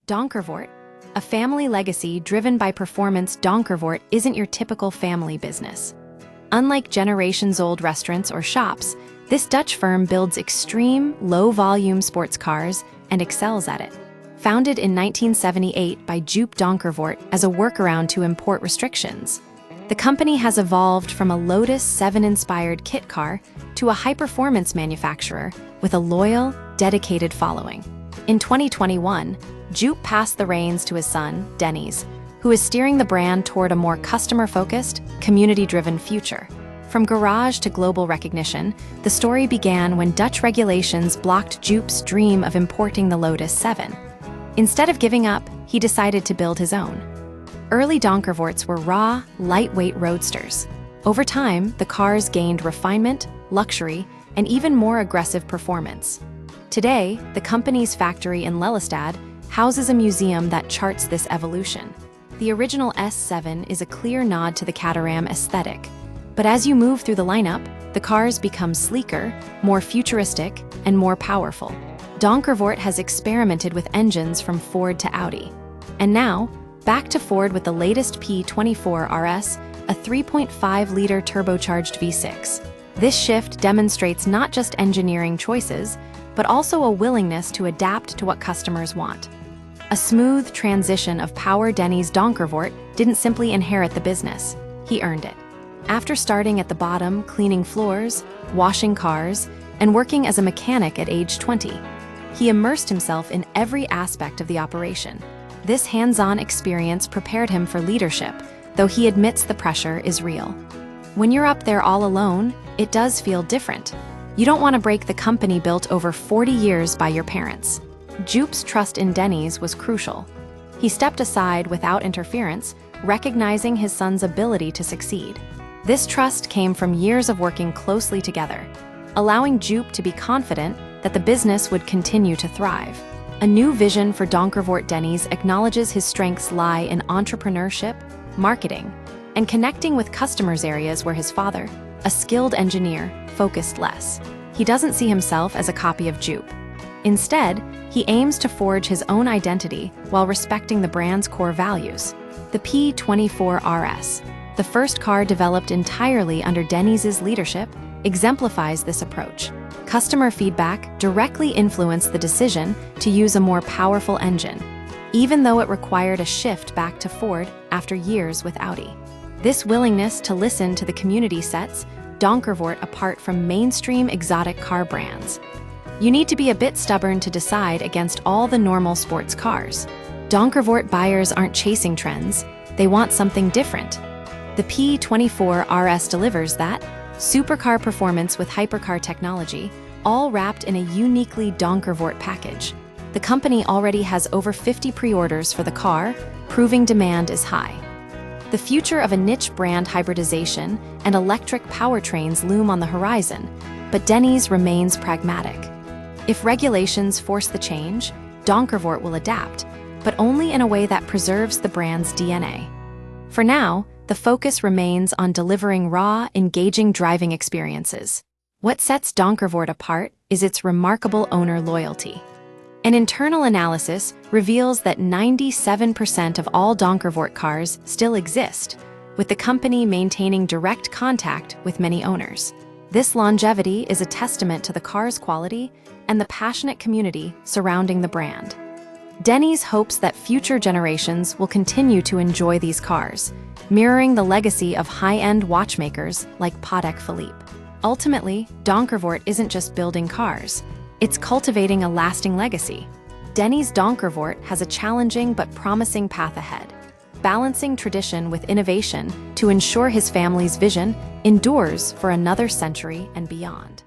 Donkervoort, a family legacy driven by performance. Donkervoort isn't your typical family business. Unlike generations-old restaurants or shops, this Dutch firm builds extreme, low-volume sports cars and excels at it. Founded in 1978 by Joop Donkervoort as a workaround to import restrictions, the company has evolved from a Lotus 7-inspired kit car to a high-performance manufacturer with a loyal, dedicated following. In 2021, Joop passed the reins to his son, Dennis, who is steering the brand toward a more customer-focused, community-driven future. From garage to global recognition, the story began when Dutch regulations blocked Joop's dream of importing the Lotus 7. Instead of giving up, he decided to build his own. Early Donkervoorts were raw, lightweight roadsters. Over time, the cars gained refinement, luxury, and even more aggressive performance. Today, the company's factory in Lelystad houses a museum that charts this evolution. The original S7 is a clear nod to the Caterham aesthetic, but as you move through the lineup, the cars become sleeker, more futuristic, and more powerful. Donkervoort has experimented with engines from Ford to Audi. And now, back to Ford with the latest P24 RS, a 3.5-liter turbocharged V6. This shift demonstrates not just engineering choices, but also a willingness to adapt to what customers want. A smooth transition of power. Dennis Donkervoort didn't simply inherit the business, he earned it. After starting at the bottom, cleaning floors, washing cars, and working as a mechanic at age 20, he immersed himself in every aspect of the operation. This hands-on experience prepared him for leadership, though he admits the pressure is real. When you're up there all alone, it does feel different. You don't want to break the company built over 40 years by your parents. Joop's trust in Dennis was crucial. He stepped aside without interference, recognizing his son's ability to succeed. This trust came from years of working closely together, allowing Joop to be confident that the business would continue to thrive. A new vision for Donkervoort. Dennis acknowledges his strengths lie in entrepreneurship, marketing, and connecting with customers, areas where his father, a skilled engineer, focused less. He doesn't see himself as a copy of Joop. Instead, he aims to forge his own identity while respecting the brand's core values. The P24 RS, the first car developed entirely under Dennis's leadership, exemplifies this approach. Customer feedback directly influenced the decision to use a more powerful engine, even though it required a shift back to Ford after years with Audi. This willingness to listen to the community sets Donkervoort apart from mainstream exotic car brands. You need to be a bit stubborn to decide against all the normal sports cars. Donkervoort buyers aren't chasing trends, they want something different. The P24 RS delivers that supercar performance with hypercar technology, all wrapped in a uniquely Donkervoort package. The company already has over 50 pre-orders for the car, proving demand is high. The future of a niche brand hybridization and electric powertrains loom on the horizon, but Dennis remains pragmatic. If regulations force the change, Donkervoort will adapt, but only in a way that preserves the brand's DNA. For now, the focus remains on delivering raw, engaging driving experiences. What sets Donkervoort apart is its remarkable owner loyalty. An internal analysis reveals that 97% of all Donkervoort cars still exist, with the company maintaining direct contact with many owners. This longevity is a testament to the car's quality and the passionate community surrounding the brand. Dennis hopes that future generations will continue to enjoy these cars, mirroring the legacy of high-end watchmakers like Patek Philippe. Ultimately, Donkervoort isn't just building cars, it's cultivating a lasting legacy. Dennis Donkervoort has a challenging but promising path ahead, balancing tradition with innovation to ensure his family's vision endures for another century and beyond.